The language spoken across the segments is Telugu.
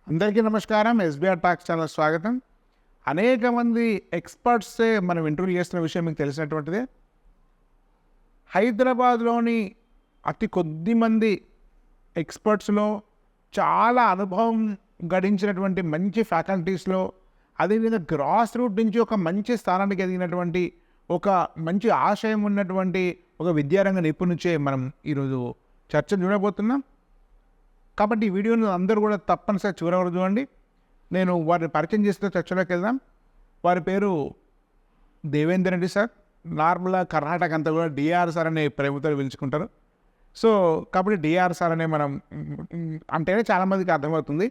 అందరికీ నమస్కారం. ఎస్బీఆర్ టాక్స్ ఛానల్ స్వాగతం. అనేక మంది ఎక్స్పర్ట్సే మనం ఇంటర్వ్యూ చేస్తున్న విషయం మీకు తెలిసినటువంటిదే. హైదరాబాద్లోని అతి కొద్ది మంది ఎక్స్పర్ట్స్లో చాలా అనుభవం గడించినటువంటి మంచి ఫ్యాకల్టీస్లో, అదేవిధంగా గ్రాస్ రూట్ నుంచి ఒక మంచి స్థానానికి ఎదిగినటువంటి, ఒక మంచి ఆశయం ఉన్నటువంటి ఒక విద్యారంగ నిపుణుచే మనం ఈరోజు చర్చ చూడబోతున్నాం. కాబట్టి ఈ వీడియోని అందరూ కూడా తప్పనిసరి చూడవరు చూడండి. నేను వారిని పరిచయం చేస్తే చర్చలోకి వెళ్దాం. వారి పేరు దేవేందర్ రెడ్డి సార్. నార్మల్గా కర్ణాటక అంతా కూడా డిఆర్ సార్ అనే ప్రేమతో పిలుచుకుంటారు. సో కాబట్టి డిఆర్ సార్ అనే మనం అంటేనే చాలామందికి అర్థమవుతుంది.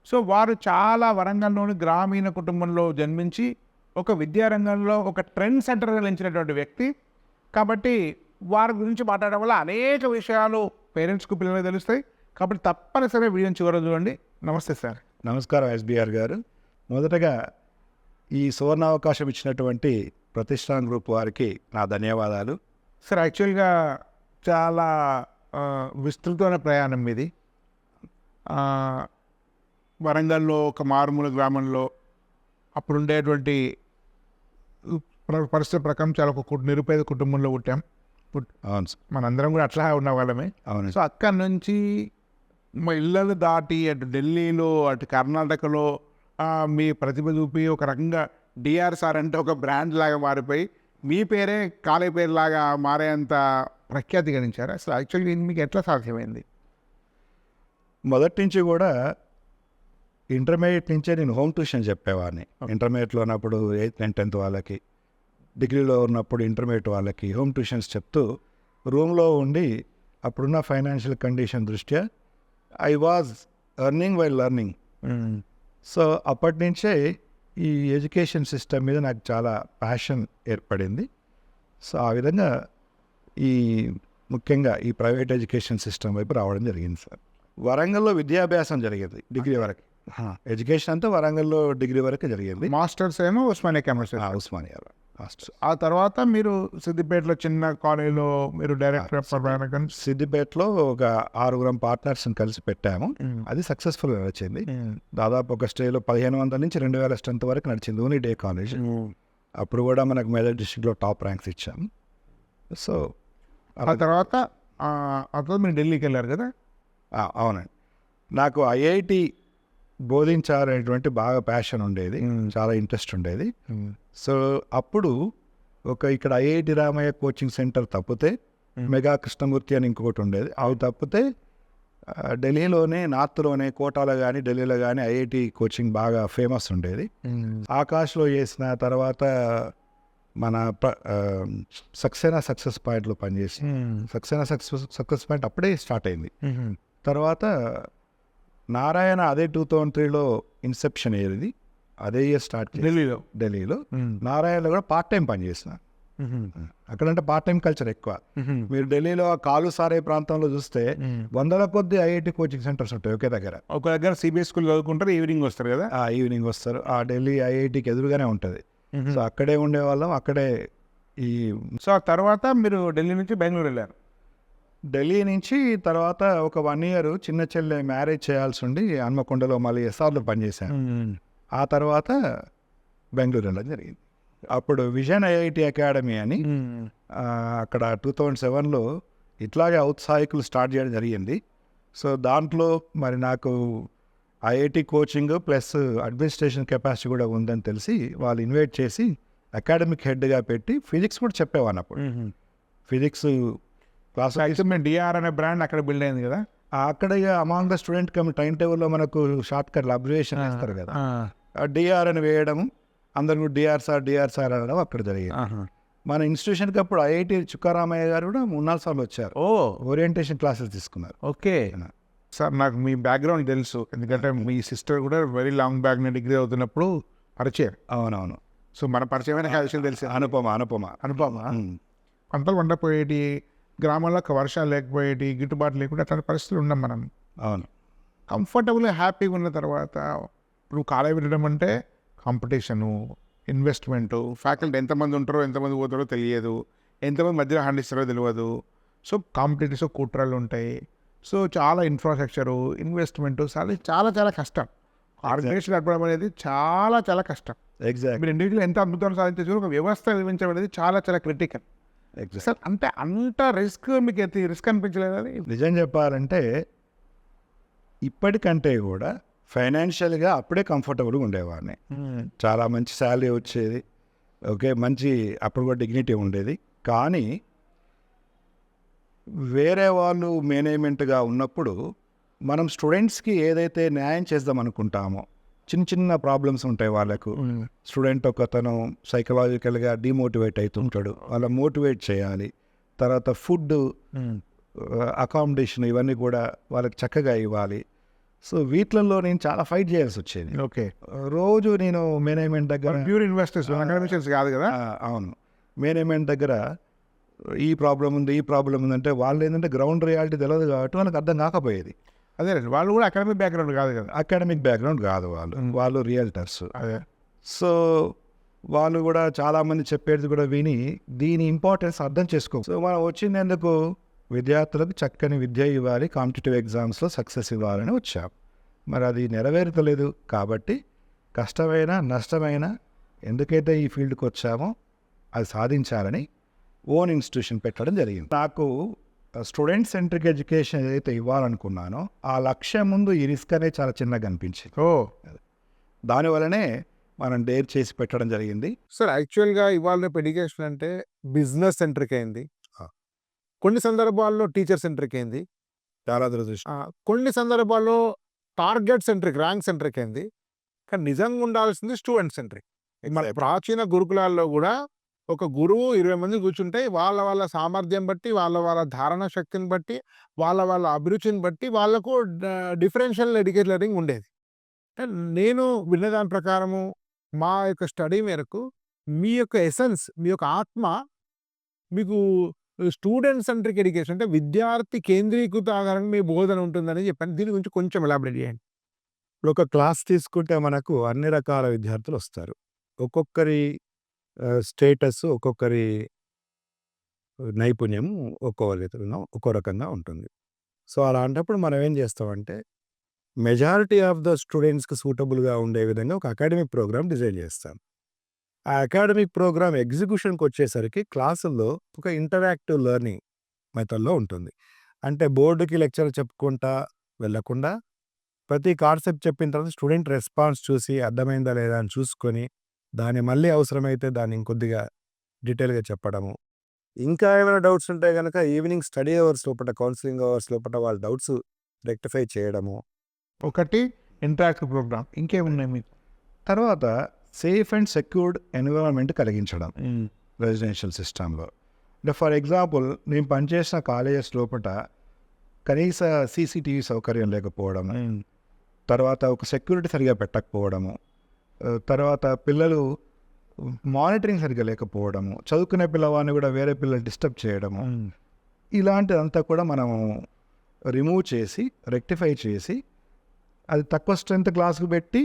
సో వారు చాలా వరంగల్లోని గ్రామీణ కుటుంబంలో జన్మించి ఒక విద్యారంగంలో ఒక ట్రెండ్ సెంటర్గా నిలిచినటువంటి వ్యక్తి. కాబట్టి వారి గురించి మాట్లాడడం వల్ల అనేక విషయాలు పేరెంట్స్కు పిల్లలకు తెలుస్తాయి. కాబట్టి తప్పనిసరిగా వీడియోని చివరి చూడండి. నమస్తే సార్. నమస్కారం ఎస్బీఆర్ గారు. మొదటగా ఈ సువర్ణావకాశం ఇచ్చినటువంటి ప్రతిష్టాన్ గ్రూప్ వారికి నా ధన్యవాదాలు. సార్ యాక్చువల్గా చాలా విస్తృతమైన ప్రయాణం మీది. వరంగల్లో ఒక మారుమూల గ్రామంలో అప్పుడుండేటువంటి పరిస్థితి ప్రకారం చాలా ఒక నిరుపేద కుటుంబంలో పుట్టాం. అవును సార్, మనందరం కూడా అట్లా ఉన్న వాళ్ళమే. అవును. సో అక్కడి నుంచి మా ఇళ్ళను దాటి అటు ఢిల్లీలో అటు కర్ణాటకలో మీ ప్రతిభ చూపి ఒక రకంగా డిఆర్ సార్ అంటే ఒక బ్రాండ్ లాగా మారిపోయి మీ పేరే కాలేజ్ పేరు లాగా మారేంత ప్రఖ్యాతి గణించారు. అసలు యాక్చువల్గా మీకు ఎట్లా సాధ్యమైంది? మొదటి నుంచి కూడా ఇంటర్మీడియట్ నుంచే నేను హోమ్ ట్యూషన్ చెప్పేవాడిని. ఇంటర్మీడియట్లో ఉన్నప్పుడు 8th and 10th వాళ్ళకి, డిగ్రీలో ఉన్నప్పుడు ఇంటర్మీడియట్ వాళ్ళకి హోమ్ ట్యూషన్స్ చెప్తూ రూమ్లో ఉండి అప్పుడున్న ఫైనాన్షియల్ కండిషన్ దృష్ట్యా I was earning while learning. So అప్పటి నుంచే ఈ ఎడ్యుకేషన్ సిస్టమ్ మీద నాకు చాలా ప్యాషన్ ఏర్పడింది. సో ఆ విధంగా ముఖ్యంగా ఈ ప్రైవేట్ ఎడ్యుకేషన్ సిస్టమ్ వైపు రావడం జరిగింది సార్. వరంగల్లో విద్యాభ్యాసం జరిగింది డిగ్రీ వరకు. ఎడ్యుకేషన్ అంతా వరంగల్లో డిగ్రీ వరకు జరిగింది. మాస్టర్స్ ఏమో ఉస్మానియా క్యాంపస్. ఉస్మానియాలో మాస్టర్స్. ఆ తర్వాత మీరు సిద్దిపేటలో చిన్న కాలేజీలో మీరు డైరెక్టర్ ఆఫ్ సిద్దిపేటలో ఒక 6 పార్ట్నర్స్ని కలిసి పెట్టాము. అది సక్సెస్ఫుల్గా వచ్చింది. దాదాపు ఒక స్టేలో 1500 నుంచి 2000 స్ట్రెంత్ వరకు నడిచింది. Only day college. అప్పుడు కూడా మనకు మెదక్ డిస్ట్రిక్ట్లో టాప్ ర్యాంక్స్ ఇచ్చాము. సో ఆ తర్వాత మీరు ఢిల్లీకి వెళ్ళారు కదా? అవునండి. నాకు ఐఐటి బోధించాలనేటువంటి బాగా ప్యాషన్ ఉండేది, చాలా ఇంట్రెస్ట్ ఉండేది. సో అప్పుడు ఇక్కడ ఐఐటి రామయ్య కోచింగ్ సెంటర్ తప్పితే మెగా కృష్ణమూర్తి అని ఇంకొకటి ఉండేది. అవి తప్పితే ఢిల్లీలోనే నార్త్లోనే కోటాలో కానీ ఢిల్లీలో కానీ ఐఐటి కోచింగ్ బాగా ఫేమస్ ఉండేది. ఆకాష్లో చేసిన తర్వాత మన సక్సేనా సక్సెస్ పాయింట్లో పనిచేసి సక్సేనా సక్సెస్ పాయింట్ అప్పుడే స్టార్ట్ అయింది. తర్వాత నారాయణ అదే 2003లో ఇన్సెప్షన్ అయ్యేది. అదే ఇయర్ స్టార్ట్ ఢిల్లీలో నారాయణలో కూడా పార్ట్ టైం పనిచేసిన. అక్కడంటే పార్ట్ టైం కల్చర్ ఎక్కువ. మీరు ఢిల్లీలో కాలు సారే ప్రాంతంలో చూస్తే 100 కొద్ది ఐఐటి కోచింగ్ సెంటర్స్ ఉంటాయి ఒకే దగ్గర. ఒక దగ్గర సిబిఎస్ స్కూల్ చదువుకుంటారు, ఈవినింగ్ వస్తారు కదా. ఈవినింగ్ వస్తారు. ఆ ఢిల్లీ ఐఐటికి ఎదురుగానే ఉంటుంది. సో అక్కడే ఉండేవాళ్ళం. అక్కడే సో ఆ తర్వాత మీరు ఢిల్లీ నుంచి బెంగళూరు వెళ్ళారు. ఢిల్లీ నుంచి తర్వాత ఒక 1 year చిన్న చెల్లె మ్యారేజ్ చేయాల్సి ఉండి హన్మకొండలో మళ్ళీ ఎస్ఆర్లో పనిచేశాను. ఆ తర్వాత బెంగళూరు వెళ్ళడం జరిగింది. అప్పుడు విజన్ ఐఐటి అకాడమీ అని అక్కడ 2007లో ఇట్లాగే ఔత్సాహికులు స్టార్ట్ చేయడం జరిగింది. సో దాంట్లో మరి నాకు IIT coaching plus administration capacity కూడా ఉందని తెలిసి వాళ్ళు ఇన్వైట్ చేసి అకాడమిక్ హెడ్గా పెట్టి ఫిజిక్స్ కూడా చెప్పేవాడిని. అప్పుడు ఫిజిక్స్ క్లాస్ మేము డిఆర్ అనే బ్రాండ్ అక్కడ బిల్డ్ అయింది కదా. అక్కడ అమాంగ్ ద స్టూడెంట్ టైం టేబుల్లో మనకు షార్ట్ కట్లు అబ్జర్వేషన్ చేస్తారు కదా, డిఆర్ అని వేయడం, అందరూ డిఆర్ సార్ అనడం అక్కడ జరిగింది. మన ఇన్స్టిట్యూషన్కి అప్పుడు ఐఐటి చుక్కారామయ్య గారు కూడా 3-4 సార్లు వచ్చారు. ఓరియంటేషన్ క్లాసెస్ తీసుకున్నారు. ఓకే సార్, నాకు మీ బ్యాక్గ్రౌండ్ తెలుసు. ఎందుకంటే మీ సిస్టర్ కూడా వెరీ లాంగ్ బ్యాక్ డిగ్రీ అవుతున్నప్పుడు పరిచయం. అవునవును. సో మన పరిచయమైన విషయం తెలుసు. అనుపమ పంటలు వండపోయేటి, గ్రామాల్లో వర్షాలు లేకపోయేటి, గిట్టుబాటు లేకుండా అట్లాంటి పరిస్థితులు ఉన్నాం మనం. అవును. కంఫర్టబుల్గా హ్యాపీగా ఉన్న తర్వాత ఇప్పుడు కాలేజ్ వెళ్ళడం అంటే కాంపిటీషను, ఇన్వెస్ట్మెంటు, ఫ్యాకల్టీ ఎంతమంది ఉంటారో ఎంతమంది పోతారో తెలియదు, ఎంతమంది మధ్యలో హ్యాండ్ ఇస్తారో తెలియదు. సో కాంపిటీటివ్స్ కుట్రలు ఉంటాయి. సో చాలా ఇన్ఫ్రాస్ట్రక్చరు, ఇన్వెస్ట్మెంటు చాలా చాలా చాలా కష్టం. ఆర్గనైజేషన్ నడపడం అనేది చాలా చాలా కష్టం. ఎగ్జాక్ట్ మీరు ఇండివిజువల్ ఎంత అద్భుతం సాధించచ్చు, ఒక వ్యవస్థ నిర్మించడం అనేది చాలా చాలా క్రిటికల్. ఎగ్జాక్ట్ సార్ అంటే అంత రిస్క్ మీకు రిస్క్ అనిపించలేదు అది? నిజం చెప్పాలంటే ఇప్పటికంటే కూడా ఫైనాన్షియల్గా అప్పుడే కంఫర్టబుల్గా ఉండేవాడిని. చాలా మంచి శాలరీ వచ్చేది, ఓకే, మంచి అప్పుడు కూడా డిగ్నిటీ ఉండేది. కానీ వేరే వాళ్ళు మేనేజ్మెంట్గా ఉన్నప్పుడు మనం స్టూడెంట్స్కి ఏదైతే న్యాయం చేద్దాం అనుకుంటామో, చిన్న చిన్న ప్రాబ్లమ్స్ ఉంటాయి వాళ్ళకు. స్టూడెంట్ ఒకతను సైకలాజికల్గా డిమోటివేట్ అవుతుంటాడు, వాళ్ళ మోటివేట్ చేయాలి. తర్వాత ఫుడ్, అకామిడేషన్ ఇవన్నీ కూడా వాళ్ళకి చక్కగా ఇవ్వాలి. సో వీటిలలో నేను చాలా ఫైట్ చేయాల్సి వచ్చేది. ఓకే, రోజు నేను మేనేజ్మెంట్ దగ్గర ప్యూర్ ఇన్వెస్టర్స్ అకాడమిషియన్స్ కాదు కదా. అవును, మేనేజ్మెంట్ దగ్గర ఈ ప్రాబ్లం ఉంది ఈ ప్రాబ్లం ఉంది అంటే వాళ్ళు ఏంటంటే గ్రౌండ్ రియాలిటీ తెలియదు కాబట్టి వాళ్ళకి అర్థం కాకపోయేది. అదే వాళ్ళు కూడా అకాడమిక్ బ్యాక్గ్రౌండ్ కాదు కదా. అకాడమిక్ బ్యాక్గ్రౌండ్ కాదు వాళ్ళు రియల్టర్స్. అదే సో వాళ్ళు కూడా చాలామంది చెప్పేది కూడా విని దీని ఇంపార్టెన్స్ అర్థం చేసుకో. సో మనం వచ్చింది ఎందుకు, విద్యార్థులకు చక్కని విద్య ఇవ్వాలి, కాంపిటేటివ్ ఎగ్జామ్స్లో సక్సెస్ ఇవ్వాలని వచ్చాం. మరి అది నెరవేరుతలేదు కాబట్టి కష్టమైన నష్టమైన ఎందుకైతే ఈ ఫీల్డ్కి వచ్చామో అది సాధించాలని ఓన్ ఇన్స్టిట్యూషన్ పెట్టడం జరిగింది. నాకు స్టూడెంట్ సెంట్రిక్ ఎడ్యుకేషన్ ఏదైతే ఇవ్వాలనుకున్నానో ఆ లక్ష్యం ముందు ఈ రిస్క్ అనేది చాలా చిన్నగా అనిపించింది. దానివల్లనే మనం డేర్ చేసి పెట్టడం జరిగింది. సార్ యాక్చువల్గా ఇవాళ రేపు ఎడ్యుకేషన్ అంటే బిజినెస్ సెంట్రిక్ అయింది, కొన్ని సందర్భాల్లో టీచర్ సెంట్రిక్ అయింది, చాలా దురదృష్టం. కొన్ని సందర్భాల్లో టార్గెట్ సెంట్రిక్, ర్యాంక్ సెంట్రిక్ అయింది. కానీ నిజంగా ఉండాల్సింది స్టూడెంట్ సెంట్రిక్. మన ప్రాచీన గురుకులాల్లో కూడా ఒక గురువు 20 మంది కూర్చుంటే వాళ్ళ సామర్థ్యం బట్టి, వాళ్ళ ధారణ శక్తిని బట్టి, వాళ్ళ అభిరుచిని బట్టి వాళ్ళకు డిఫరెన్షియల్ ఎడ్యుకేషన్ ఉండేది. నేను విన్నదాని ప్రకారము మా యొక్క స్టడీ మేరకు మీ యొక్క ఎసెన్స్, మీ యొక్క ఆత్మ మీకు స్టూడెంట్ సెంట్రిక్ ఎడ్యుకేషన్ అంటే విద్యార్థి కేంద్రీకృత ఆధారంగా మీ బోధన ఉంటుందని చెప్పాను. దీని గురించి కొంచెం ఎలాబరేట్ చేయండి. ఇప్పుడు ఒక క్లాస్ తీసుకుంటే మనకు అన్ని రకాల విద్యార్థులు వస్తారు. ఒక్కొక్కరి స్టేటస్, ఒక్కొక్కరి నైపుణ్యం ఒక్కో రకంగా ఉంటుంది. సో అలాంటప్పుడు మనం ఏం చేస్తామంటే మెజారిటీ ఆఫ్ ద స్టూడెంట్స్కి సూటబుల్గా ఉండే విధంగా ఒక అకాడమిక్ ప్రోగ్రామ్ డిజైన్ చేస్తాం. ఆ అకాడమిక్ ప్రోగ్రామ్ ఎగ్జిక్యూషన్కి వచ్చేసరికి క్లాసుల్లో ఒక ఇంటరాక్టివ్ లెర్నింగ్ మెథడ్లో ఉంటుంది. అంటే బోర్డుకి లెక్చర్ చెప్పుకుంటా వెళ్ళకుండా ప్రతి కాన్సెప్ట్ చెప్పిన తర్వాత స్టూడెంట్ రెస్పాన్స్ చూసి అర్థమైందా లేదా అని చూసుకొని దాన్ని మళ్ళీ అవసరమైతే దాన్ని ఇంకొద్దిగా డీటెయిల్గా చెప్పడము. ఇంకా ఏమైనా డౌట్స్ ఉంటే కనుక ఈవినింగ్ స్టడీ అవర్స్ లోపల, కౌన్సిలింగ్ అవర్స్ లోపల వాళ్ళ డౌట్స్ రెక్టిఫై చేయడము. ఒకటి ఇంటరాక్టివ్ ప్రోగ్రామ్, ఇంకేమున్నాయి మీకు? తర్వాత సేఫ్ అండ్ సెక్యూర్డ్ ఎన్విరాన్మెంట్ కలిగించడం రెసిడెన్షియల్ సిస్టంలో. అంటే ఫర్ ఎగ్జాంపుల్ నేను పనిచేసిన కాలేజెస్ లోపల కనీస సీసీటీవీ సౌకర్యం లేకపోవడం, తర్వాత ఒక సెక్యూరిటీ సరిగా పెట్టకపోవడము, తర్వాత పిల్లలు మానిటరింగ్ సరిగా లేకపోవడము, చదువుకునే పిల్లవాడిని కూడా వేరే పిల్లలు డిస్టర్బ్ చేయడము, ఇలాంటిదంతా కూడా మనము రిమూవ్ చేసి రెక్టిఫై చేసి అది తక్కువ స్ట్రెంత్ క్లాస్కి పెట్టి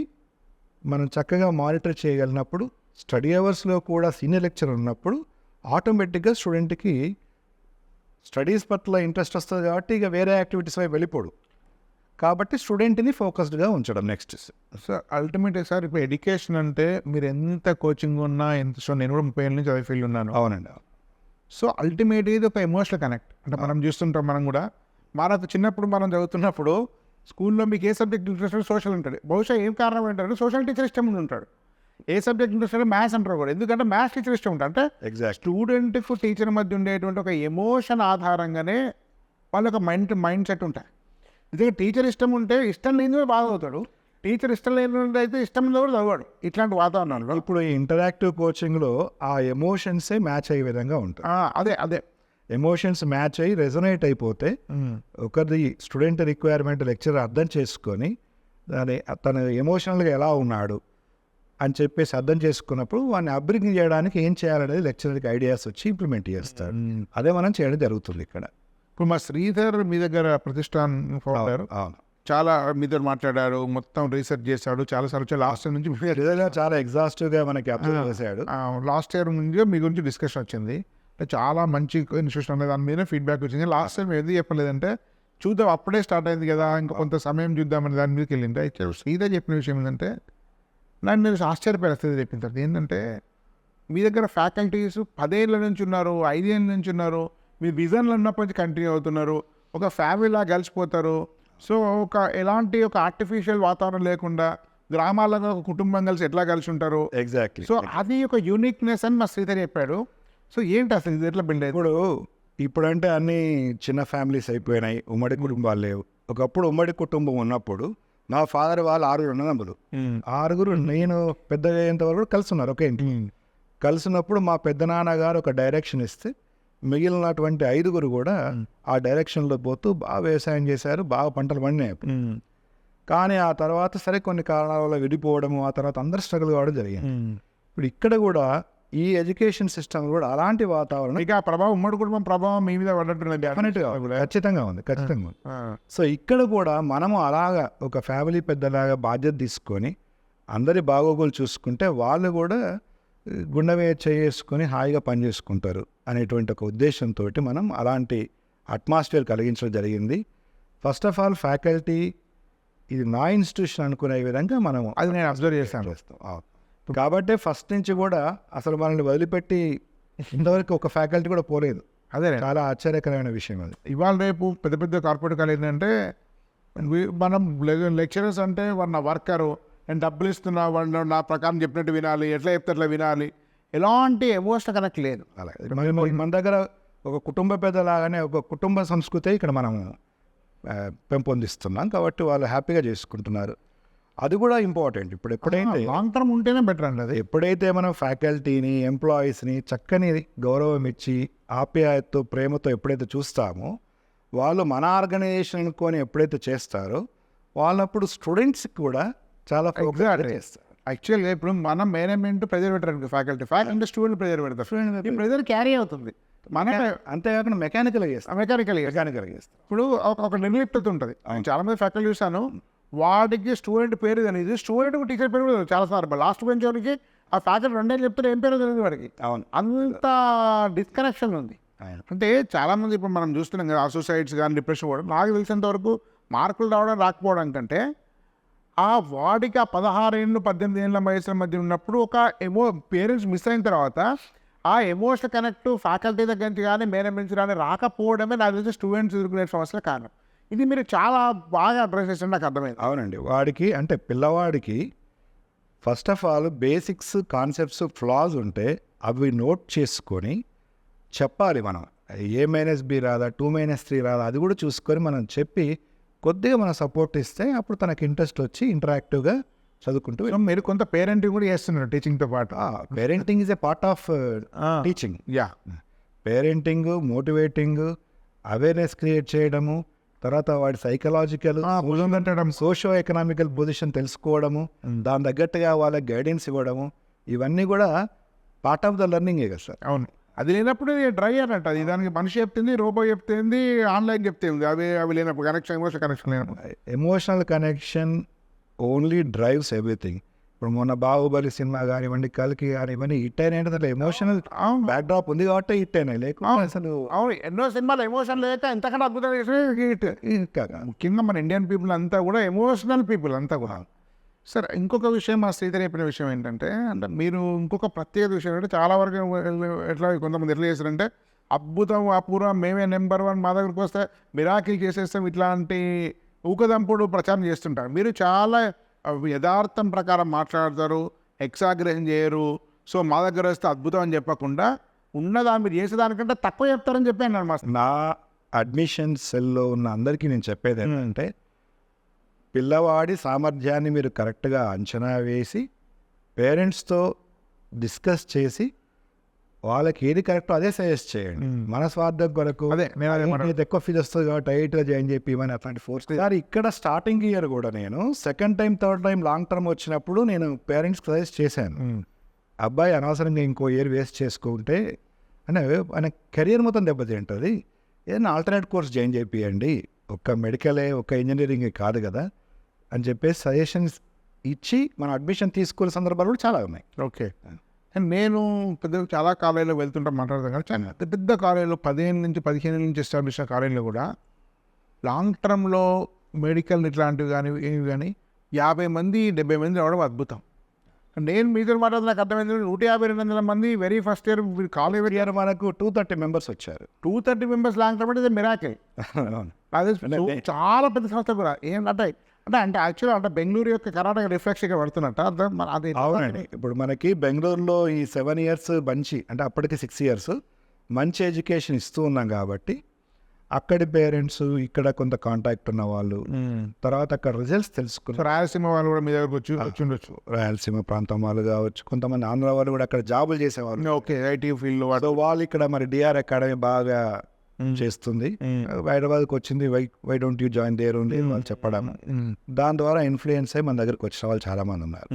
మనం చక్కగా మానిటర్ చేయగలిగినప్పుడు స్టడీ అవర్స్లో కూడా సీనియర్ లెక్చరర్ ఉన్నప్పుడు ఆటోమేటిక్గా స్టూడెంట్కి స్టడీస్ పట్ల ఇంట్రెస్ట్ వస్తుంది కాబట్టి ఇక వేరే యాక్టివిటీస్ వైపు వెళ్ళిపోడు. కాబట్టి స్టూడెంట్ని ఫోకస్డ్గా ఉంచడం నెక్స్ట్. సార్ అల్టిమేట్గా సార్ ఇప్పుడు ఎడ్యుకేషన్ అంటే మీరు ఎంత కోచింగ్ ఉన్నా ఎంత, సో నేను కూడా 30 ఏళ్ళ నుంచి అదే ఫీల్డ్ ఉన్నాను. అవునండి. సో అల్టిమేట్గా ఇది ఒక ఎమోషనల్ కనెక్ట్. అంటే మనం చూస్తుంటాం, మనం కూడా మనకు చిన్నప్పుడు మనం చదువుతున్నప్పుడు స్కూల్లో మీకు ఏ సబ్జెక్ట్ ఇంట్రెస్ట్ సోషల్ ఉంటుంది. బహుశా ఏం కారణం ఏంటంటే సోషల్ టీచర్ ఇష్టం ఉంటాడు. ఏ సబ్జెక్ట్ ఇంట్రెస్ట్ అంటే మ్యాథ్స్ అంటారు కూడా, ఎందుకంటే మ్యాథ్స్ టీచర్ ఇష్టం ఉంటుంది. అంటే ఎగ్జాక్ట్ స్టూడెంట్కు టీచర్ మధ్య ఉండేటువంటి ఒక ఎమోషన్ ఆధారంగానే వాళ్ళ ఒక మైండ్ సెట్ ఉంటాయి. నిజంగా టీచర్ ఇష్టం ఉంటే ఇష్టం లేని బాధ అవుతాడు, టీచర్ ఇష్టం లేని అయితే ఇష్టం కూడా చదవాడు. ఇట్లాంటి వాతావరణంలో ఇప్పుడు ఈ ఇంటరాక్టివ్ కోచింగ్లో ఆ ఎమోషన్సే మ్యాచ్ అయ్యే విధంగా ఉంటుంది. అదే ఎమోషన్స్ మ్యాచ్ అయ్యి రెజొనేట్ అయిపోతే ఒకరిది స్టూడెంట్ రిక్వైర్మెంట్ లెక్చరర్ అర్థం చేసుకొని దాని తను ఎమోషనల్గా ఎలా ఉన్నాడు అని చెప్పేసి అర్థం చేసుకున్నప్పుడు వాడిని అప్బ్రింగ్ చేయడానికి ఏం చేయాలనేది లెక్చరర్కి ఐడియాస్ వచ్చి ఇంప్లిమెంట్ చేస్తారు. అదే మనం చేయడం జరుగుతుంది ఇక్కడ. ఇప్పుడు మా శ్రీధర్ మీ దగ్గర ప్రతిష్టాన్ ఫౌండర్, చాలా మీతో మాట్లాడారు, మొత్తం రీసెర్చ్ చేశాడు, చాలాసార్లు వచ్చి లాస్ట్ ఇయర్ నుంచి చాలా ఎగ్జాస్టివ్గా మనకి అబ్జర్వ్ చేశాడు. లాస్ట్ ఇయర్ నుంచి మీ గురించి డిస్కషన్ వచ్చింది. అంటే చాలా మంచి ఇన్స్టిట్యూషన్ అనే దాని మీద ఫీడ్బ్యాక్ వచ్చింది. లాస్ట్ టైం ఏది చెప్పలేదంటే చూద్దాం అప్పుడే స్టార్ట్ అయింది కదా, ఇంకా కొంత సమయం చూద్దామని దాని మీదకి వెళ్ళింది. అయితే సీదా చెప్పిన విషయం ఏంటంటే, నన్ను నేను ఆశ్చర్యపోయిన స్థితి చెప్పిన తర్వాత ఏంటంటే, మీ దగ్గర ఫ్యాకల్టీస్ 10 ఏళ్ళ నుంచి ఉన్నారు, 5 ఏళ్ళ నుంచి ఉన్నారు, మీ విజన్లు ఉన్నప్పటి నుంచి కంటిన్యూ అవుతున్నారు, ఒక ఫ్యామిలీలా కలిసిపోతారు. సో ఒక ఎలాంటి ఒక ఆర్టిఫిషియల్ వాతావరణం లేకుండా గ్రామాలలో ఒక కుటుంబం కలిసి ఎట్లా కలిసి ఉంటారు. ఎగ్జాక్ట్లీ. సో అది ఒక యూనిక్నెస్ అని మా శ్రీధర్ చెప్పాడు. సో ఏంటి అసలు ఇది ఎట్లా బిల్డ్ అయింది? ఇప్పుడంటే అన్ని చిన్న ఫ్యామిలీస్ అయిపోయినాయి, ఉమ్మడి కుటుంబాలు లేవు. ఒకప్పుడు ఉమ్మడి కుటుంబం ఉన్నప్పుడు మా ఫాదర్ వాళ్ళు 6 అన్నదమ్ములు. 6 నేను పెద్దగా అయ్యేంత వరకు కలిసి ఉన్నారు ఒకే ఇంటి. కలిసినప్పుడు మా పెద్దనాన్నగారు ఒక డైరెక్షన్ ఇస్తే మిగిలినటువంటి 5 కూడా ఆ డైరెక్షన్లో పోతూ బాగా వ్యవసాయం చేశారు, బాగా పంటలు పండినాయి. కానీ ఆ తర్వాత సరే కొన్ని కారణాల వల్ల విడిపోవడము, ఆ తర్వాత అందరు స్ట్రగుల్ కావడం జరిగింది. ఇప్పుడు ఇక్కడ కూడా ఈ ఎడ్యుకేషన్ సిస్టమ్ కూడా అలాంటి వాతావరణం, ఇక ఆ ప్రభావం ఉమ్మడి కుటుంబం ప్రభావం మీ మీద పడ్డట్టున్నది. డెఫినెట్గా ఖచ్చితంగా ఉంది. సో ఇక్కడ కూడా మనము అలాగా ఒక ఫ్యామిలీ పెద్దలాగా బాధ్యత తీసుకొని అందరి బాగోగులు చూసుకుంటే వాళ్ళు కూడా గుండె మీద చేసుకొని హాయిగా పనిచేసుకుంటారు అనేటువంటి ఒక ఉద్దేశంతో మనం అలాంటి అట్మాస్ఫియర్ కలిగించడం జరిగింది. ఫస్ట్ ఆఫ్ ఆల్ ఫ్యాకల్టీ ఇది నా ఇన్స్టిట్యూషన్ అనుకునే విధంగా మనం అది నేను అబ్జర్వ్ చేస్తాను. కాబట్టి ఫస్ట్ నుంచి కూడా అసలు మనల్ని వదిలిపెట్టి ఇంతవరకు ఒక ఫ్యాకల్టీ కూడా పోలేదు. అదే చాలా ఆశ్చర్యకరమైన విషయం అది. ఇవాళ రేపు పెద్ద పెద్ద కార్పొరేట్ కాలేజ్ అంటే మనం లెక్చరర్స్ అంటే వాళ్ళ వర్కరు, నేను డబ్బులు ఇస్తున్నా, వాళ్ళు నా ప్రకారం చెప్పినట్టు వినాలి, ఎట్లా చెప్తే అట్లా వినాలి, ఎలాంటి ఎమోషనల్ కనెక్ట్ లేదు. అలాగే మన దగ్గర ఒక కుటుంబ పెద్దలాగానే ఒక కుటుంబ సంస్కృతి ఇక్కడ మనం పెంపొందిస్తున్నాం. కాబట్టి వాళ్ళు హ్యాపీగా చేసుకుంటున్నారు. అది కూడా ఇంపార్టెంట్. ఇప్పుడు ఎప్పుడైతే లాంగ్ టర్మ్ ఉంటేనే బెటర్ అండి అది. ఎప్పుడైతే మనం ఫ్యాకల్టీని, ఎంప్లాయీస్ని చక్కని గౌరవం ఇచ్చి ఆప్యాయతతో, ప్రేమతో ఎప్పుడైతే చూస్తామో, వాళ్ళు మన ఆర్గనైజేషన్ అనుకొని ఎప్పుడైతే చేస్తారో వాళ్ళప్పుడు స్టూడెంట్స్కి కూడా చాలా చేస్తారు. యాక్చువల్గా ఇప్పుడు మనం మేనేజ్మెంట్ ప్రెజర్ పెట్టారు ఫ్యాకల్టీ స్టూడెంట్ ప్రెజర్ పెడతారు. ఈ ప్రెజర్ క్యారీ అవుతుంది. మన అంతేకాకుండా మెకానికల్గా చేస్తాం. మెకానికల్గా చేస్తాం. ఇప్పుడు ఒక నిర్లిప్తత ఉంటుంది. చాలా మంది ఫ్యాకల్టీ చూసాను, వాడికి స్టూడెంట్ పేరు తెలియదు, స్టూడెంట్ టీచర్ పేరు కూడా చాలా సార్లు లాస్ట్ బెంచ్ వాడికి ఆ ఫ్యాకల్టీ 2 ఏళ్ళు చెప్తే ఏం పేరు తెలియదు వాడికి. అవును, అంత డిస్కనెక్షన్ ఉంది. అంటే చాలామంది ఇప్పుడు మనం చూస్తున్నాం కదా, సూసైడ్స్ కానీ డిప్రెషన్ కూడా. నాకు తెలిసినంత వరకు మార్కులు రావడం రాకపోవడం కంటే ఆ వాడికి ఆ 16 ఏళ్ళు 18 ఏళ్ళ వయసుల మధ్య ఉన్నప్పుడు ఒక పేరెంట్స్ మిస్ అయిన తర్వాత ఆ ఎమోషనల్ కనెక్ట్ ఫ్యాకల్టీ దగ్గర నుంచి కానీ మేనేజ్మెంట్స్ కానీ రాకపోవడమే నాకు తెలిసి స్టూడెంట్స్ ఎదుర్కొనే సమస్యల కారణం. ఇది మీరు చాలా బాగా అడ్రస్ చేసిన నాకు అర్థమైంది. అవునండి. వాడికి అంటే పిల్లవాడికి first of all basics, concepts, floss ఉంటే అవి నోట్ చేసుకొని చెప్పాలి. మనం A-B రాదా, 2-3 రాదా, అది కూడా చూసుకొని మనం చెప్పి కొద్దిగా మనం సపోర్ట్ ఇస్తే అప్పుడు తనకి ఇంట్రెస్ట్ వచ్చి ఇంటరాక్టివ్గా చదువుకుంటూ. మీరు కొంత పేరెంటింగ్ కూడా చేస్తున్నారు టీచింగ్తో పాటు. Parenting is a part of teaching. Parenting, motivating, awareness create చేయడము, తర్వాత వాడి సైకలాజికల్, సోషో ఎకనామికల్ పొజిషన్ తెలుసుకోవడము, దాని తగ్గట్టుగా వాళ్ళకి గైడెన్స్ ఇవ్వడము, ఇవన్నీ కూడా పార్ట్ ఆఫ్ ద లెర్నింగే కదా సార్. అవును. అది లేనప్పుడు డ్రై అన్నట్టు. అది దానికి మనిషి చెప్తుంది, రోబో చెప్తుంది, ఆన్లైన్ చెప్తుంది. అవి లేనప్పుడు ఎమోషనల్ లేనప్పుడు emotional connection only drives everything. ఇప్పుడు మొన్న బాహుబలి సినిమా కానివ్వండి, కల్కి కానివ్వండి, హిట్ అయినా దాంట్లో ఎమోషనల్ బ్యాక్ డ్రాప్ ఉంది కాబట్టి హిట్ అయినాయి. లేకపోతే అసలు అవును, ఎన్నో సినిమాలు ఎమోషన్ లేక ఎంతకంటే అద్భుతంగా హిట్. ముఖ్యంగా మన ఇండియన్ పీపుల్ అంతా కూడా ఎమోషనల్ పీపుల్ అంతా కూడా. సరే, ఇంకొక విషయం మా శ్రీధర్ చెప్పిన విషయం ఏంటంటే, అంటే మీరు ఇంకొక ప్రత్యేక విషయం అంటే చాలా వరకు ఎట్లా కొంతమంది ఎట్లా చేస్తారంటే, అద్భుతం, అపూర్వం, మేమే నెంబర్ 1, మా దగ్గరికి వస్తే మిరాకిల్ చేసేస్తాం, ఇట్లాంటి ఊకదంపుడు ప్రచారం చేస్తుంటారు. మీరు చాలా యథార్థం ప్రకారం మాట్లాడతారు, ఎక్సాగ్రేషన్ చేయరు. సో మా దగ్గర వస్తే అద్భుతం అని చెప్పకుండా ఉన్నదాన్ని మీరు చేసేదానికంటే తక్కువ చెప్తారని చెప్పాను. నా అడ్మిషన్ సెల్లో ఉన్న అందరికీ నేను చెప్పేది ఏంటంటే, పిల్లవాడి సామర్థ్యాన్ని మీరు కరెక్ట్గా అంచనా వేసి పేరెంట్స్తో డిస్కస్ చేసి వాళ్ళకి ఏది కరెక్టో అదే సజెస్ట్ చేయండి. మన స్వార్థం కొరకు అదే ఎక్కువ ఫీజు వస్తుంది కాబట్టి టైట్గా జాయిన్ చెప్పి అట్లాంటి ఫోర్స్. సార్ ఇక్కడ స్టార్టింగ్ ఇయర్ కూడా నేను second time, third time long term వచ్చినప్పుడు నేను పేరెంట్స్కి సజెస్ట్ చేశాను, అబ్బాయి అనవసరంగా ఇంకో ఇయర్ వేస్ట్ చేసుకుంటే అంటే ఆయన కెరియర్ మొత్తం దెబ్బతింటుంది, ఏదైనా ఆల్టర్నేట్ కోర్స్ జాయిన్ చేపియండి, ఒక్క మెడికలే, ఒక్క ఇంజనీరింగ్ కాదు కదా అని చెప్పేసి సజెషన్స్ ఇచ్చి మనం అడ్మిషన్ తీసుకునే సందర్భాలు కూడా చాలా ఉన్నాయి. ఓకే. నేను చాలా కాలేజీలో వెళ్తుంటా మాట్లాడతాను కానీ చాలా పెద్ద కాలేజీలో 15 నుంచి 15 నుంచి ఎస్టాబ్లిష్ కాలేజీలో కూడా లాంగ్ టర్మ్లో మెడికల్ ఇట్లాంటివి కానీ ఏవి కానీ 50 మంది 70 మంది రావడం అద్భుతం. నేను మీతో మాట్లాడిన నాకు అర్థమైంది 150-200 మంది very first year college year మనకు 230 మెంబర్స్ వచ్చారు. 230 మెంబర్స్ లాంగ్ టర్మ్ అంటే మిరాకిల్. అవును. అది చాలా పెద్ద సంస్థ కూడా ఏంటంటే అంటే యాక్చువల్గా అంటే బెంగళూరు యొక్క కర్ణాటక రిఫ్లెక్స్గా పడుతున్నట్ట అది అవునండి. ఇప్పుడు మనకి బెంగళూరులో ఈ 7 ఇయర్స్ మంచి అంటే అప్పటికి 6 ఇయర్స్ మంచి ఎడ్యుకేషన్ ఇస్తూ ఉన్నాం కాబట్టి అక్కడి పేరెంట్స్ ఇక్కడ కొంత కాంటాక్ట్ ఉన్న వాళ్ళు తర్వాత అక్కడ రిజల్ట్స్ తెలుసుకున్నారు. రాయలసీమ వాళ్ళు కూడా మీ దగ్గరకు వచ్చి ఉండొచ్చు. రాయలసీమ ప్రాంతం వాళ్ళు కావచ్చు, కొంతమంది ఆంధ్ర వాళ్ళు కూడా అక్కడ జాబులు చేసేవాళ్ళు. ఓకే, ఐటీ ఫీల్డ్ సో వాళ్ళు ఇక్కడ మరి డిఆర్ అకాడమీ బాగా చేస్తుంది, హైదరాబాద్కి వచ్చింది, why don't you join there ఉంది వాళ్ళు చెప్పడం, దాని ద్వారా ఇన్ఫ్లుయెన్స్ అయ్యి మన దగ్గరకు వచ్చిన వాళ్ళు చాలా మంది ఉన్నారు.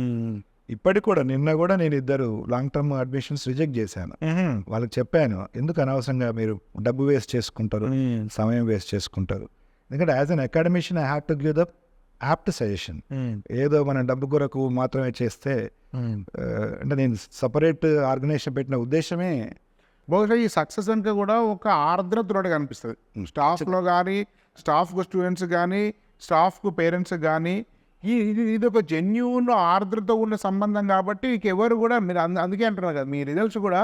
ఇప్పటికి కూడా నిన్న కూడా నేను 2 లాంగ్ టర్మ్ అడ్మిషన్స్ రిజెక్ట్ చేశాను. వాళ్ళకి చెప్పాను, ఎందుకు అనవసరంగా మీరు డబ్బు వేస్ట్ చేసుకుంటారు, సమయం వేస్ట్ చేసుకుంటారు. ఎందుకంటే as an academician I have to give the apt suggestion. ఏదో మన డబ్బు కొరకు మాత్రమే చేస్తే అంటే నేను సపరేట్ ఆర్గనైజేషన్ పెట్టిన ఉద్దేశమే బహుశా ఈ సక్సెస్ అంటే కూడా ఒక ఆర్ద్రతలోనే కనిపిస్తుంది. స్టాఫ్లో కానీ, స్టాఫ్కు స్టూడెంట్స్ కానీ, స్టాఫ్కు పేరెంట్స్ కానీ ఇది ఒక జెన్యూన్ ఆర్ద్రత ఉన్న సంబంధం కాబట్టి ఎవరు కూడా మీరు అందుకే అంటున్నారు కదా మీ రిజల్ట్స్ కూడా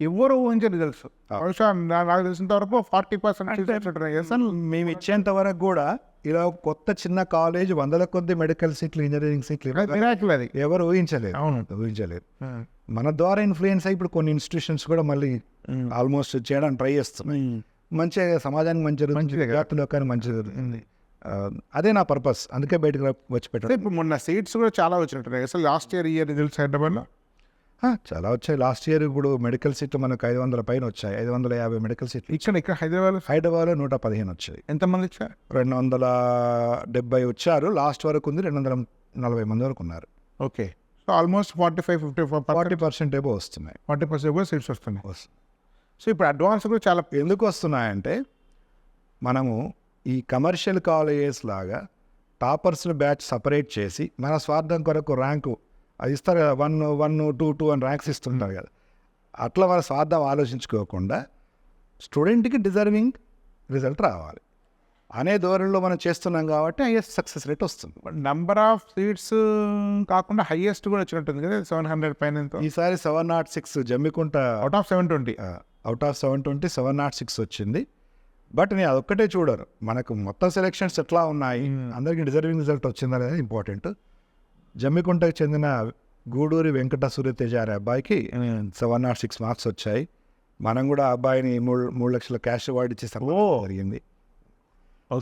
ఎవరు ఊహించే రిజల్ట్స్. బహుశా నాకు తెలిసినంత వరకు 40% మేము ఇచ్చేంత వరకు కూడా ఇలా కొత్త చిన్న కాలేజ్ 100 కొద్ది మెడికల్ సీట్లు, ఇంజనీరింగ్ సీట్లు అది ఎవరు ఊహించలేదు. అవును, ఊహించలేదు. మన ద్వారా ఇన్ఫ్లుయెన్స్ అయ్యి ఇప్పుడు కొన్ని ఇన్స్టిట్యూషన్స్ కూడా మళ్ళీ ఆల్మోస్ట్ చేయడానికి ట్రై చేస్తున్నాయి. మంచిగా సమాజానికి మంచి విద్యార్థులు కానీ మంచిది. అదే నా పర్పస్, అందుకే బయటకు వచ్చి పెట్టాను. ఇప్పుడు మొన్న సీట్స్ కూడా చాలా వచ్చినట్టున్నాయి అసలు లాస్ట్ ఇయర్ రిజల్ట్స్ హైదరాబాద్లో చాలా వచ్చాయి. లాస్ట్ ఇయర్ ఇప్పుడు మెడికల్ సీట్లు మనకు 500 పైన వచ్చాయి, 550 మెడికల్ సీట్లు. ఇక్కడ హైదరాబాద్లో 115 వచ్చాయి. ఎంతమంది వచ్చారు? 270 వచ్చారు. లాస్ట్ వరకు ఉంది 240 మంది వరకు ఉన్నారు. ఓకే, సో ఆల్మోస్ట్ 40% ఏవో వస్తున్నాయి. 40% సీట్స్ వస్తున్నాయి. సో ఇప్పుడు అడ్వాన్స్ కూడా చాలా ఎందుకు వస్తున్నాయంటే మనము ఈ కమర్షియల్ కాలేజెస్ లాగా టాపర్స్ని బ్యాచ్ సపరేట్ చేసి మన స్వార్థం కొరకు ర్యాంకు అది ఇస్తారు కదా, 1, 1, 2, 2 అని ర్యాంక్స్ ఇస్తుంటారు కదా, అట్లా వాళ్ళ స్వార్థం ఆలోచించుకోకుండా స్టూడెంట్కి డిజర్వింగ్ రిజల్ట్ రావాలి అనే ధోరణిలో మనం చేస్తున్నాం కాబట్టి హైయెస్ట్ సక్సెస్ రేట్ వస్తుంది. నెంబర్ ఆఫ్ సీట్స్ కాకుండా హైయెస్ట్ కూడా వచ్చినట్టుంది కదా 700 పైన. ఈసారి 706 జమ్మికుంట అవుట్ ఆఫ్ 720 706 వచ్చింది. బట్ నేను అదొక్కటే చూడరు, మనకు మొత్తం సెలెక్షన్స్ ఎట్లా ఉన్నాయి, అందరికీ డిజర్వింగ్ రిజల్ట్ వచ్చిందా అనేది ఇంపార్టెంట్. జమ్మికుంటకు చెందిన గూడూరి వెంకట సూర్యతేజ అనే అబ్బాయికి 706 మార్క్స్ వచ్చాయి. మనం కూడా ఆ అబ్బాయిని 3 లక్షల క్యాష్ అవార్డు ఇచ్చి జరిగింది.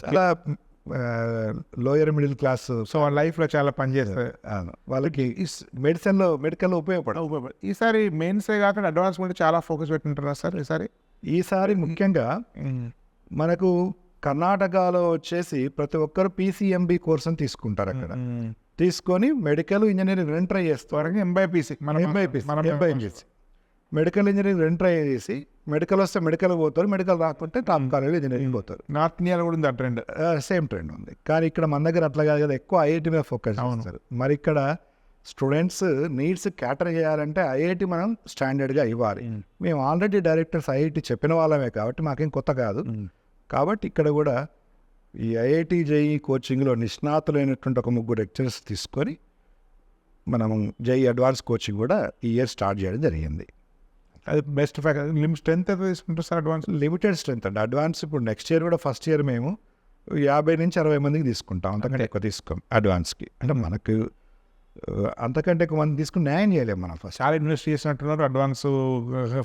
చాలా లోయర్ మిడిల్ క్లాస్, సో వాళ్ళ లైఫ్లో చాలా పనిచేస్తుంది. వాళ్ళకి మెడికల్లో ఉపయోగపడదు. ఈసారి మెయిన్సే కాకుండా అడ్వాన్స్ కూడా చాలా ఫోకస్ పెట్టింటారా సార్ ఈసారి ముఖ్యంగా మనకు కర్ణాటకలో వచ్చేసి ప్రతి ఒక్కరు PCMB కోర్స్ అని తీసుకుంటారు. అక్కడ తీసుకొని మెడికల్ ఇంజనీరింగ్ 2 ట్రై చేస్తారు. ఎంబైపీసీ మెడికల్ ఇంజనీరింగ్ 2 ట్రై చేసి మెడికల్ వస్తే మెడికల్ పోతారు, మెడికల్ రాకుంటే టాప్ కాలేజ్ ఇంజనీరింగ్ పోతారు. నార్త్ ఇండియాలో కూడా ఉంది ఆ ట్రెండ్, సేమ్ ట్రెండ్ ఉంది. కానీ ఇక్కడ మన దగ్గర అట్లా కాదు కదా, ఎక్కువ IIT మీద ఫోకస్ చేస్తారు. మరి ఇక్కడ స్టూడెంట్స్ నీడ్స్ క్యాటర్ చేయాలంటే ఐఐటి మనం స్టాండర్డ్గా ఇవ్వాలి. మేము ఆల్రెడీ డైరెక్టర్స్ ఐఐటి చెప్పిన వాళ్ళమే కాబట్టి మాకేం కొత్త కాదు. కాబట్టి ఇక్కడ కూడా ఈ ఐఐటి జేఈ కోచింగ్లో నిష్ణాతులైనటువంటి ఒక 3 లెక్చరర్స్ తీసుకొని మనం జేఈ అడ్వాన్స్ కోచింగ్ కూడా ఈ ఇయర్ స్టార్ట్ చేయడం జరిగింది. అది బెస్ట్ స్ట్రెంత్ అయితే తీసుకుంటారు సార్? అడ్వాన్స్ లిమిటెడ్ స్ట్రెంత్ అండి. అడ్వాన్స్ ఇప్పుడు నెక్స్ట్ ఇయర్ కూడా ఫస్ట్ ఇయర్ మేము 50 నుంచి 60 మందికి తీసుకుంటాం, అంతకంటే ఎక్కువ తీసుకోం అడ్వాన్స్కి. అంటే మనకు అంతకంటే ఎక్కువ మంది తీసుకుని న్యాయం చేయలేము. మనం ఫస్ట్ చాలా ఇన్వెస్ట్ చేసినట్టున్నారు అడ్వాన్స్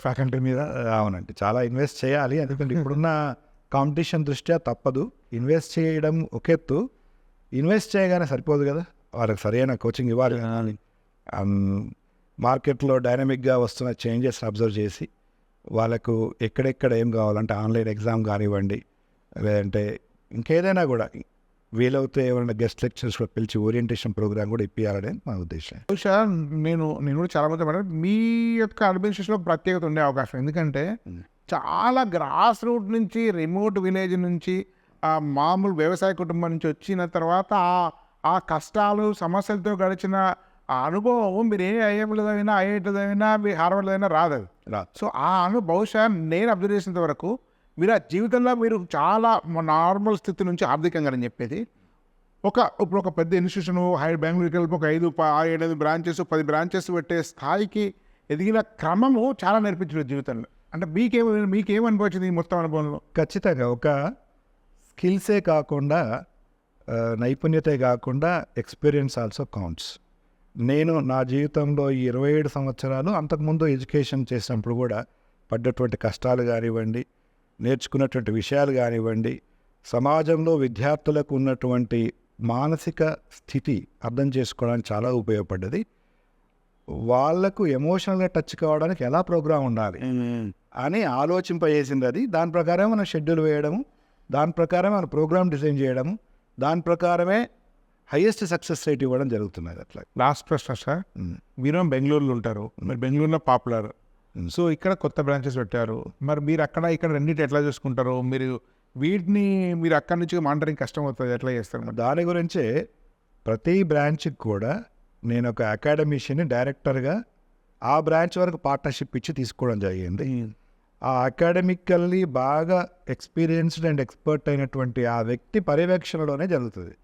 ఫ్యాకల్టీ మీద. అవునండి, చాలా ఇన్వెస్ట్ చేయాలి. ఎందుకంటే ఇప్పుడున్న కాంపిటీషన్ దృష్ట్యా తప్పదు. ఇన్వెస్ట్ చేయడం ఒక ఎత్తు, ఇన్వెస్ట్ చేయగానే సరిపోదు కదా, వాళ్ళకి సరైన కోచింగ్ ఇవ్వాలి. మార్కెట్లో డైనమిక్గా వస్తున్న చేంజెస్ అబ్జర్వ్ చేసి వాళ్ళకు ఎక్కడెక్కడ ఏం కావాలంటే ఆన్లైన్ ఎగ్జామ్ కానివ్వండి, లేదంటే ఇంకేదైనా కూడా వీలవుతే ఎవరైనా గెస్ట్ లెక్చర్స్ కూడా పిలిచి ఓరియంటేషన్ ప్రోగ్రామ్ కూడా ఇప్పించాలని మా ఉద్దేశం. బహుశా నేను కూడా చాలా మంది పడ్డాను, మీ యొక్క అడ్మినిస్ట్రేషన్లో ప్రత్యేకత ఉండే అవకాశం. ఎందుకంటే చాలా గ్రాస్ రూట్ నుంచి, రిమోట్ విలేజ్ నుంచి, మామూలు వ్యవసాయ కుటుంబం నుంచి వచ్చిన తర్వాత ఆ కష్టాలు సమస్యలతో గడిచిన ఆ అనుభవం మీరు ఏ ఐఎంలో చదివినా, ఐఐటీలో చదివినా, మీ హార్వర్డ్లో చదివినా రాదు. సో ఆ బహుశా నేను అబ్జర్వ్ చేసినంత వరకు మీరు ఆ జీవితంలో మీరు చాలా నార్మల్ స్థితి నుంచి ఆర్థికంగా నేను చెప్పేది ఇప్పుడు ఒక పెద్ద ఇన్స్టిట్యూషన్ బెంగళూరుకి వెళ్ళి ఒక 7 బ్రాంచెస్ 10 బ్రాంచెస్ పెట్టే స్థాయికి ఎదిగిన క్రమము చాలా నేర్పించారు జీవితంలో. అంటే మీకేమనిపించింది ఈ మొత్తం అనుభవంలో? ఖచ్చితంగా ఒక స్కిల్సే కాకుండా నైపుణ్యతే కాకుండా ఎక్స్పీరియన్స్ ఆల్సో కౌంట్స్. నేను నా జీవితంలో ఈ 27 సంవత్సరాలు అంతకుముందు ఎడ్యుకేషన్ చేసినప్పుడు కూడా పడ్డటువంటి కష్టాలు కానివ్వండి, నేర్చుకున్నటువంటి విషయాలు కానివ్వండి, సమాజంలో విద్యార్థులకు ఉన్నటువంటి మానసిక స్థితి అర్థం చేసుకోవడానికి చాలా ఉపయోగపడ్డది. వాళ్లకు ఎమోషనల్గా టచ్ కావడానికి ఎలా ప్రోగ్రాం ఉండాలి అని ఆలోచింపజేసింది అది. దాని ప్రకారం మనం షెడ్యూల్ వేయడము, దాని ప్రకారం మనం ప్రోగ్రామ్ డిజైన్ చేయడము, దాని ప్రకారమే హైయెస్ట్ సక్సెస్ రేట్ ఇవ్వడం జరుగుతున్నది. అట్లా లాస్ట్ ప్రశ్న సార్, మీరు బెంగళూరులో ఉంటారు, మీరు బెంగళూరులో పాపులర్, సో ఇక్కడ కొత్త బ్రాంచెస్ పెట్టారు, మరి మీరు అక్కడ ఇక్కడ రెండింటి ఎట్లా చూసుకుంటారు? వీటిని మీరు అక్కడి నుంచి మానిటరింగ్ కష్టం అవుతుంది, ఎట్లా చేస్తారు? మరి దాని గురించే ప్రతి బ్రాంచ్కి కూడా నేను ఒక అకాడమిషియన్ని డైరెక్టర్గా ఆ బ్రాంచ్ వరకు పార్ట్నర్షిప్ ఇచ్చి తీసుకోవడం జరిగింది. ఆ అకాడమికల్లీ బాగా ఎక్స్పీరియన్స్డ్ అండ్ ఎక్స్పర్ట్ అయినటువంటి ఆ వ్యక్తి పర్యవేక్షణలోనే జరుగుతుంది.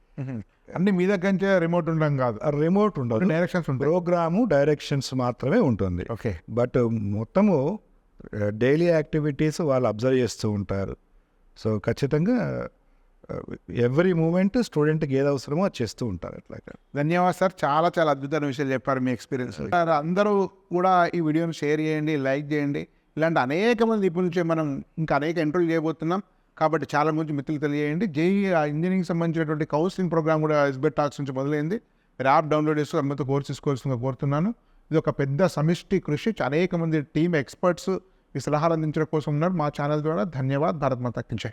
అన్ని మీ దగ్గర నుంచే రిమోట్ ఉండడం కాదు, రిమోట్ ఉండదు, డైరెక్షన్స్ ఉంటాయి, ప్రోగ్రాము డైరెక్షన్స్ మాత్రమే ఉంటుంది. ఓకే, బట్ మొత్తము డైలీ యాక్టివిటీస్ వాళ్ళు అబ్జర్వ్ చేస్తూ ఉంటారు. సో ఖచ్చితంగా ఎవ్రీ మూమెంట్ స్టూడెంట్కి ఏది అవసరమో అది చేస్తూ ఉంటారు. అట్లాగా ధన్యవాదాలు సార్, చాలా చాలా అద్భుతమైన విషయాలు చెప్పారు మీ ఎక్స్పీరియన్స్. అందరూ కూడా ఈ వీడియోని షేర్ చేయండి, లైక్ చేయండి. ఇలాంటి అనేక మంది నిపుణుల నుంచి మనం ఇంకా అనేక ఇంటర్వ్యూ చేయబోతున్నాం కాబట్టి చాలా మంది మిత్రులు తెలియజేయండి. జేఈ ఇంజనీరింగ్ సంబంధించినటువంటి కౌన్సిలింగ్ ప్రోగ్రామ్ కూడా ఎస్బెట్ టాక్స్ నుంచి మొదలైంది. మీరు యాప్ డౌన్లోడ్ చేసుకుని అందరితో కోర్స్ తీసుకోవాల్సిందిగా కోరుతున్నాను. ఇది ఒక పెద్ద సమిష్టి కృషి, అనేక మంది టీమ్ ఎక్స్పర్ట్స్ ఈ సలహాలు అందించడం కోసం ఉన్నారు మా ఛానల్ ద్వారా. ధన్యవాద్. భారత్ మాతా కీ జై.